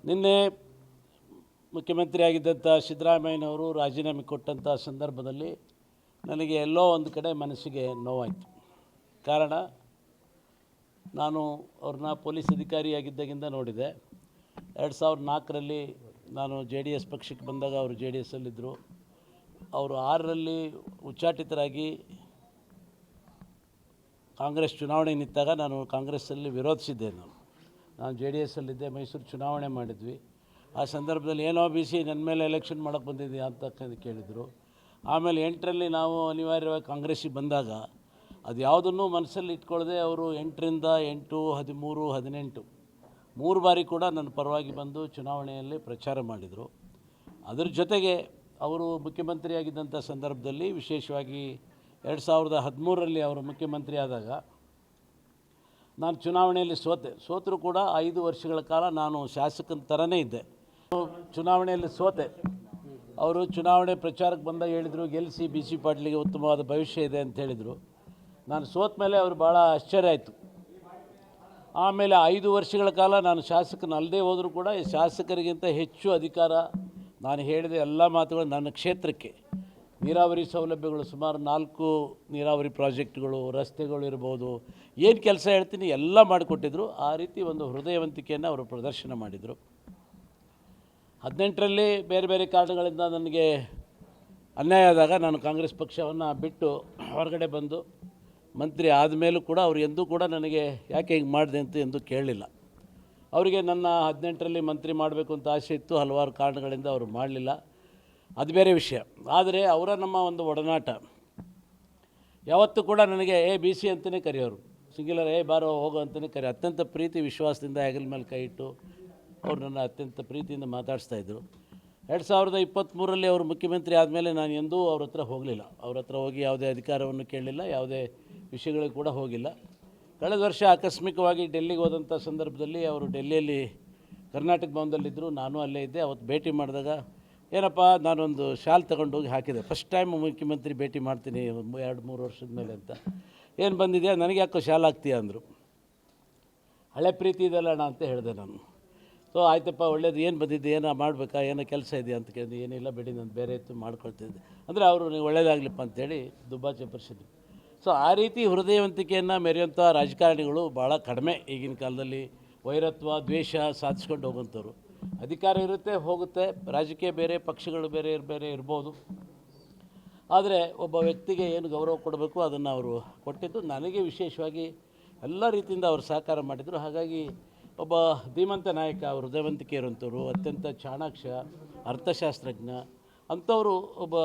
ನಿನ್ನೆ ಮುಖ್ಯಮಂತ್ರಿ ಆಗಿದ್ದಂಥ ಸಿದ್ದರಾಮಯ್ಯನವರು ರಾಜೀನಾಮೆ ಕೊಟ್ಟಂಥ ಸಂದರ್ಭದಲ್ಲಿ ನನಗೆ ಎಲ್ಲೋ ಒಂದು ಕಡೆ ಮನಸ್ಸಿಗೆ ನೋವಾಯಿತು. ಕಾರಣ, ನಾನು ಅವ್ರನ್ನ ಪೊಲೀಸ್ ಅಧಿಕಾರಿಯಾಗಿದ್ದಾಗಿಂದ ನೋಡಿದೆ. 2004ರಲ್ಲಿ ನಾನು JDS ಪಕ್ಷಕ್ಕೆ ಬಂದಾಗ ಅವರು JDSಲ್ಲಿದ್ದರು. ಅವರು 6ರಲ್ಲಿ ಉಚ್ಚಾಟಿತರಾಗಿ ಕಾಂಗ್ರೆಸ್ ಚುನಾವಣೆ ನಿಂತಾಗ ನಾನು ಕಾಂಗ್ರೆಸ್ಸಲ್ಲಿ ವಿರೋಧಿಸಿದ್ದೆ. ನಾನು JDSಲ್ಲಿದ್ದೆ. ಮೈಸೂರು ಚುನಾವಣೆ ಮಾಡಿದ್ವಿ. ಆ ಸಂದರ್ಭದಲ್ಲಿ ಏನೋ BC ನನ್ನ ಮೇಲೆ ಎಲೆಕ್ಷನ್ ಮಾಡೋಕ್ಕೆ ಬಂದಿದ್ದೀಯಾ ಅಂತ ಕೇಳಿದರು. ಆಮೇಲೆ 8ರಲ್ಲಿ ನಾವು ಅನಿವಾರ್ಯವಾಗಿ ಕಾಂಗ್ರೆಸ್ಸಿಗೆ ಬಂದಾಗ ಅದು ಯಾವುದನ್ನು ಮನಸ್ಸಲ್ಲಿ ಇಟ್ಕೊಳ್ಳದೆ ಅವರು 8ರಿಂದ 8, 13, 18 3 ಬಾರಿ ಕೂಡ ನನ್ನ ಪರವಾಗಿ ಬಂದು ಚುನಾವಣೆಯಲ್ಲಿ ಪ್ರಚಾರ ಮಾಡಿದರು. ಅದರ ಜೊತೆಗೆ ಅವರು ಮುಖ್ಯಮಂತ್ರಿಯಾಗಿದ್ದಂಥ ಸಂದರ್ಭದಲ್ಲಿ ವಿಶೇಷವಾಗಿ 2013ರಲ್ಲಿ ಅವರು ಮುಖ್ಯಮಂತ್ರಿ ಆದಾಗ ನಾನು ಚುನಾವಣೆಯಲ್ಲಿ ಸೋತರೂ ಕೂಡ 5 ವರ್ಷಗಳ ಕಾಲ ನಾನು ಶಾಸಕನ ಥರನೇ ಇದ್ದೆ. ಚುನಾವಣೆಯಲ್ಲಿ ಸೋತೆ. ಅವರು ಚುನಾವಣೆ ಪ್ರಚಾರಕ್ಕೆ ಬಂದಾಗ ಹೇಳಿದರು, ಗೆಲ್ಲಿಸಿ BC ಪಾಟೀಲ್ಗೆ ಉತ್ತಮವಾದ ಭವಿಷ್ಯ ಇದೆ ಅಂತ ಹೇಳಿದರು. ನಾನು ಸೋತ ಮೇಲೆ ಅವರು ಭಾಳ ಆಶ್ಚರ್ಯ ಆಯಿತು. ಆಮೇಲೆ 5 ವರ್ಷಗಳ ಕಾಲ ನಾನು ಶಾಸಕನಲ್ಲದೆ ಹೋದರೂ ಕೂಡ ಈ ಶಾಸಕರಿಗಿಂತ ಹೆಚ್ಚು ಅಧಿಕಾರ, ನಾನು ಹೇಳಿದ ಎಲ್ಲ ಮಾತುಗಳು ನನ್ನ ಕ್ಷೇತ್ರಕ್ಕೆ, ನೀರಾವರಿ ಸೌಲಭ್ಯಗಳು ಸುಮಾರು 4 ನೀರಾವರಿ ಪ್ರಾಜೆಕ್ಟ್ಗಳು, ರಸ್ತೆಗಳು ಇರ್ಬೋದು, ಏನು ಕೆಲಸ ಹೇಳ್ತೀನಿ ಎಲ್ಲ ಮಾಡಿಕೊಟ್ಟಿದ್ರು. ಆ ರೀತಿ ಒಂದು ಹೃದಯವಂತಿಕೆಯನ್ನು ಅವರು ಪ್ರದರ್ಶನ ಮಾಡಿದರು. 18ರಲ್ಲಿ ಬೇರೆ ಬೇರೆ ಕಾರಣಗಳಿಂದ ನನಗೆ ಅನ್ಯಾಯ ಆದಾಗ ನಾನು ಕಾಂಗ್ರೆಸ್ ಪಕ್ಷವನ್ನು ಬಿಟ್ಟು ಹೊರಗಡೆ ಬಂದು ಮಂತ್ರಿ ಆದಮೇಲೂ ಕೂಡ ಅವರು ಎಂದೂ ಕೂಡ ನನಗೆ ಯಾಕೆ ಹಿಂಗೆ ಮಾಡಿದೆ ಅಂತ ಎಂದೂ ಕೇಳಲಿಲ್ಲ. ಅವರಿಗೆ ನನ್ನ 18ರಲ್ಲಿ ಮಂತ್ರಿ ಮಾಡಬೇಕು ಅಂತ ಆಸೆ ಇತ್ತು. ಹಲವಾರು ಕಾರಣಗಳಿಂದ ಅವರು ಮಾಡಲಿಲ್ಲ, ಅದು ಬೇರೆ ವಿಷಯ. ಆದರೆ ಅವರ ನಮ್ಮ ಒಂದು ಒಡನಾಟ ಯಾವತ್ತೂ ಕೂಡ ನನಗೆ BC ಅಂತಲೇ ಕರೆಯೋರು, ಸಿಂಗ್ಯುಲರ್ ಬಾರೋ ಹೋಗೋ ಅಂತಲೇ ಕರೆಯೋ. ಅತ್ಯಂತ ಪ್ರೀತಿ ವಿಶ್ವಾಸದಿಂದ ಹೆಗಲ ಮೇಲೆ ಕೈ ಇಟ್ಟು ಅವರು ನನ್ನ ಅತ್ಯಂತ ಪ್ರೀತಿಯಿಂದ ಮಾತಾಡಿಸ್ತಾಯಿದ್ರು. 2023ರಲ್ಲಿ ಅವರು ಮುಖ್ಯಮಂತ್ರಿ ಆದಮೇಲೆ ನಾನು ಎಂದೂ ಅವ್ರ ಹತ್ರ ಹೋಗಲಿಲ್ಲ. ಅವ್ರ ಹತ್ರ ಹೋಗಿ ಯಾವುದೇ ಅಧಿಕಾರವನ್ನು ಕೇಳಲಿಲ್ಲ, ಯಾವುದೇ ವಿಷಯಗಳಿಗೆ ಕೂಡ ಹೋಗಿಲ್ಲ. ಕಳೆದ ವರ್ಷ ಆಕಸ್ಮಿಕವಾಗಿ ಡೆಲ್ಲಿಗೆ ಹೋದಂಥ ಸಂದರ್ಭದಲ್ಲಿ ಅವರು ಡೆಲ್ಲಿಯಲ್ಲಿ ಕರ್ನಾಟಕ ಭವನದಲ್ಲಿದ್ದರು, ನಾನು ಅಲ್ಲೇ ಇದ್ದೆ. ಅವತ್ತು ಭೇಟಿ ಮಾಡಿದಾಗ ಏನಪ್ಪ, ನಾನೊಂದು ಶಾಲ್ ತೊಗೊಂಡೋಗಿ ಹಾಕಿದೆ. ಫಸ್ಟ್ ಟೈಮ್ ಮುಖ್ಯಮಂತ್ರಿ ಭೇಟಿ ಮಾಡ್ತೀನಿ 2-3 ವರ್ಷದ ಮೇಲೆ ಅಂತ. ಏನು ಬಂದಿದೆಯಾ, ನನಗೆ ಯಾಕೋ ಶಾಲ್ ಹಾಕ್ತೀಯ ಅಂದರು. ಹಳೆ ಪ್ರೀತಿ ಇದೆಲ್ಲ ಅಣ್ಣ ಅಂತ ಹೇಳಿದೆ ನಾನು. ಸೊ ಆಯ್ತಪ್ಪ, ಒಳ್ಳೇದು, ಏನು ಬಂದಿದ್ದೆ, ಏನೋ ಮಾಡಬೇಕಾ, ಏನೋ ಕೆಲಸ ಇದೆಯಾ ಅಂತ ಕೇಳಿದೆ. ಏನಿಲ್ಲ ಬಿಡಿ, ನಾನು ಬೇರೆ ಇತ್ತು ಮಾಡ್ಕೊಳ್ತಿದ್ದೆ ಅಂದರೆ ಅವರು ನೀವು ಒಳ್ಳೇದಾಗಲಿಪ್ಪ ಅಂತೇಳಿ ದುಬ್ಬಾಚೆ ಪರಿಷತ್ತು. ಸೊ ಆ ರೀತಿ ಹೃದಯವಂತಿಕೆಯನ್ನು ಮೆರೆಯುವಂಥ ರಾಜಕಾರಣಿಗಳು ಭಾಳ ಕಡಿಮೆ ಈಗಿನ ಕಾಲದಲ್ಲಿ. ವೈರತ್ವ, ದ್ವೇಷ ಸಾಧಿಸ್ಕೊಂಡು ಹೋಗುವಂಥವ್ರು. ಅಧಿಕಾರ ಇರುತ್ತೆ, ಹೋಗುತ್ತೆ. ರಾಜಕೀಯ ಬೇರೆ, ಪಕ್ಷಗಳು ಬೇರೆ ಬೇರೆ ಇರ್ಬೋದು. ಆದರೆ ಒಬ್ಬ ವ್ಯಕ್ತಿಗೆ ಏನು ಗೌರವ ಕೊಡಬೇಕು ಅದನ್ನು ಅವರು ಕೊಟ್ಟಿದ್ದು. ನನಗೆ ವಿಶೇಷವಾಗಿ ಎಲ್ಲ ರೀತಿಯಿಂದ ಅವರು ಸಹಕಾರ ಮಾಡಿದರು. ಹಾಗಾಗಿ ಒಬ್ಬ ಧೀಮಂತ ನಾಯಕ, ಅವರು ಹೃದಯವಂತಿಕೆ ಇರುವಂಥವ್ರು, ಅತ್ಯಂತ ಚಾಣಾಕ್ಷ, ಅರ್ಥಶಾಸ್ತ್ರಜ್ಞ ಅಂಥವರು ಒಬ್ಬ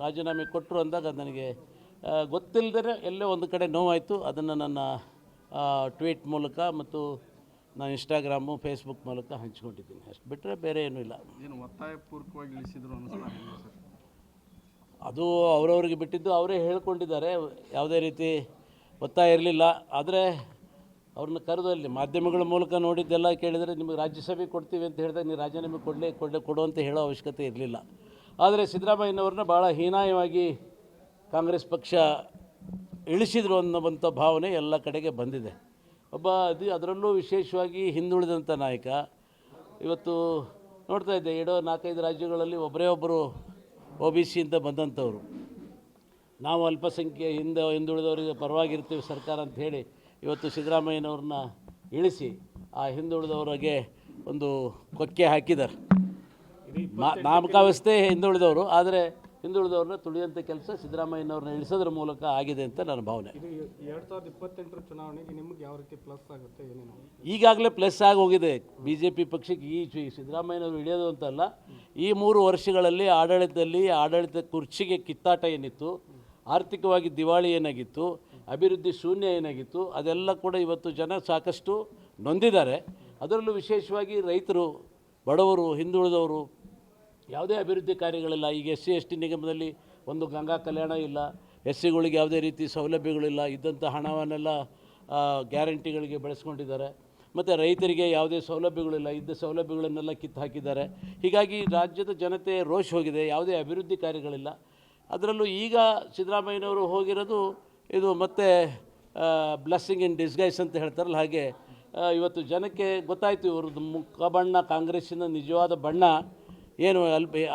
ರಾಜೀನಾಮೆ ಕೊಟ್ಟರು ಅಂದಾಗ ನನಗೆ ಗೊತ್ತಿಲ್ಲದೇ ಎಲ್ಲೋ ಒಂದು ಕಡೆ ನೋವಾಯಿತು. ಅದನ್ನು ನನ್ನ ಟ್ವೀಟ್ ಮೂಲಕ ಮತ್ತು ನಾನು ಇನ್ಸ್ಟಾಗ್ರಾಮು, ಫೇಸ್ಬುಕ್ ಮೂಲಕ ಹಂಚ್ಕೊಂಡಿದ್ದೀನಿ. ಅಷ್ಟು ಬಿಟ್ಟರೆ ಬೇರೆ ಏನೂ ಇಲ್ಲ. ಏನು ಒತ್ತಾಯಪೂರ್ವಕವಾಗಿ ಇಳಿಸಿದ್ರು ಅನ್ನಿಸ್ತಾ? ಅದು ಅವರವ್ರಿಗೆ ಬಿಟ್ಟಿದ್ದು, ಅವರೇ ಹೇಳ್ಕೊಂಡಿದ್ದಾರೆ. ಯಾವುದೇ ರೀತಿ ಒತ್ತಾಯ ಇರಲಿಲ್ಲ. ಆದರೆ ಅವ್ರನ್ನ ಕರೆದು ಅಲ್ಲಿ ಮಾಧ್ಯಮಗಳ ಮೂಲಕ ನೋಡಿದ್ದೆಲ್ಲ ಕೇಳಿದರೆ, ನಿಮಗೆ ರಾಜ್ಯಸಭೆ ಕೊಡ್ತೀವಿ ಅಂತ ಹೇಳಿದಾಗ ನೀವು ರಾಜೀನಾಮೆ ಕೊಡು ಅಂತ ಹೇಳೋ ಅವಶ್ಯಕತೆ ಇರಲಿಲ್ಲ. ಆದರೆ ಸಿದ್ದರಾಮಯ್ಯನವ್ರನ್ನ ಭಾಳ ಹೀನಾಯವಾಗಿ ಕಾಂಗ್ರೆಸ್ ಪಕ್ಷ ಇಳಿಸಿದ್ರು ಅನ್ನುವಂಥ ಭಾವನೆ ಎಲ್ಲ ಕಡೆಗೆ ಬಂದಿದೆ. ಅದರಲ್ಲೂ ವಿಶೇಷವಾಗಿ ಹಿಂದುಳಿದಂಥ ನಾಯಕ. ಇವತ್ತು ನೋಡ್ತಾ ಇದ್ದೆ, 4-5 ರಾಜ್ಯಗಳಲ್ಲಿ ಒಬ್ಬರು OBC ಅಂತ ಬಂದಂಥವ್ರು. ನಾವು ಅಲ್ಪಸಂಖ್ಯೆ ಹಿಂದುಳಿದವರಿಗೆ ಪರವಾಗಿರ್ತೀವಿ ಸರ್ಕಾರ ಅಂತ ಹೇಳಿ ಇವತ್ತು ಸಿದ್ದರಾಮಯ್ಯನವ್ರನ್ನ ಇಳಿಸಿ ಆ ಹಿಂದುಳಿದವರಿಗೆ ಒಂದು ಕೊಕ್ಕೆ ಹಾಕಿದ್ದಾರೆ. ನಾಮಕಾವಸ್ಥೆ ಹಿಂದುಳಿದವರು, ಆದರೆ ಹಿಂದುಳಿದವ್ರನ್ನ ತುಳಿಯುವಂಥ ಕೆಲಸ ಸಿದ್ದರಾಮಯ್ಯನವ್ರನ್ನ ಇಳಿಸೋದ್ರ ಮೂಲಕ ಆಗಿದೆ ಅಂತ ನನ್ನ ಭಾವನೆ. 2028 ಚುನಾವಣೆಗೆ ನಿಮ್ಗೆ ಯಾವ ರೀತಿ ಪ್ಲಸ್ ಆಗುತ್ತೆ, ಏನೇನು? ಈಗಾಗಲೇ ಪ್ಲಸ್ ಆಗಿ ಹೋಗಿದೆ BJP ಪಕ್ಷಕ್ಕೆ. ಈ ಸಿದ್ದರಾಮಯ್ಯನವರು ಇಳಿಯೋದು ಅಂತಲ್ಲ, ಈ 3 ವರ್ಷಗಳಲ್ಲಿ ಆಡಳಿತ ಕುರ್ಚಿಗೆ ಕಿತ್ತಾಟ ಏನಿತ್ತು, ಆರ್ಥಿಕವಾಗಿ ದಿವಾಳಿ ಏನಾಗಿತ್ತು, ಅಭಿವೃದ್ಧಿ ಶೂನ್ಯ ಏನಾಗಿತ್ತು, ಅದೆಲ್ಲ ಕೂಡ ಇವತ್ತು ಜನ ಸಾಕಷ್ಟು ನೊಂದಿದ್ದಾರೆ. ಅದರಲ್ಲೂ ವಿಶೇಷವಾಗಿ ರೈತರು, ಬಡವರು, ಹಿಂದುಳಿದವರು, ಯಾವುದೇ ಅಭಿವೃದ್ಧಿ ಕಾರ್ಯಗಳಿಲ್ಲ. ಈಗ SC/ST ನಿಗಮದಲ್ಲಿ ಒಂದು ಗಂಗಾ ಕಲ್ಯಾಣ ಇಲ್ಲ, SCಗಳಿಗೆ ಯಾವುದೇ ರೀತಿ ಸೌಲಭ್ಯಗಳಿಲ್ಲ. ಇದ್ದಂಥ ಹಣವನ್ನೆಲ್ಲ ಗ್ಯಾರಂಟಿಗಳಿಗೆ ಬಳಸ್ಕೊಂಡಿದ್ದಾರೆ. ಮತ್ತು ರೈತರಿಗೆ ಯಾವುದೇ ಸೌಲಭ್ಯಗಳಿಲ್ಲ, ಇದ್ದ ಸೌಲಭ್ಯಗಳನ್ನೆಲ್ಲ ಕಿತ್ತು ಹಾಕಿದ್ದಾರೆ. ಹೀಗಾಗಿ ರಾಜ್ಯದ ಜನತೆ ರೋಷ್ ಹೋಗಿದೆ, ಯಾವುದೇ ಅಭಿವೃದ್ಧಿ ಕಾರ್ಯಗಳಿಲ್ಲ. ಅದರಲ್ಲೂ ಈಗ ಸಿದ್ದರಾಮಯ್ಯನವರು ಹೋಗಿರೋದು ಇದು ಮತ್ತೆ ಬ್ಲೆಸ್ಸಿಂಗ್ ಇನ್ ಡಿಸ್ಗೈಸ್ ಅಂತ ಹೇಳ್ತಾರಲ್ಲ, ಹಾಗೆ ಇವತ್ತು ಜನಕ್ಕೆ ಗೊತ್ತಾಯಿತು ಇವ್ರದ್ದು ಮುಖ ಬಣ್ಣ, ಕಾಂಗ್ರೆಸ್ಸಿನ ನಿಜವಾದ ಬಣ್ಣ ಏನು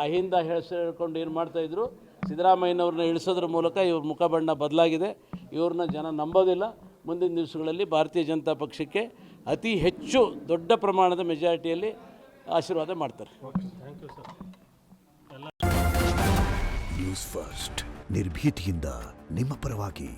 ಅಹಿಂದ ಹೇಳ್ಕೊಂಡು ಏನು ಮಾಡ್ತಾಯಿದ್ರು. ಸಿದ್ದರಾಮಯ್ಯನವ್ರನ್ನ ಇಳಿಸೋದ್ರ ಮೂಲಕ ಇವ್ರ ಮುಖ ಬಣ್ಣ ಬದಲಾಗಿದೆ. ಇವ್ರನ್ನ ಜನ ನಂಬೋದಿಲ್ಲ. ಮುಂದಿನ ದಿವಸಗಳಲ್ಲಿ ಭಾರತೀಯ ಜನತಾ ಪಕ್ಷಕ್ಕೆ ಅತಿ ಹೆಚ್ಚು ದೊಡ್ಡ ಪ್ರಮಾಣದ ಮೆಜಾರಿಟಿಯಲ್ಲಿ ಆಶೀರ್ವಾದ ಮಾಡ್ತಾರೆ. Thank you sir. News first ನಿರ್ಭೀತಿಯಿಂದ ನಿಮ್ಮ ಪರವಾಗಿ.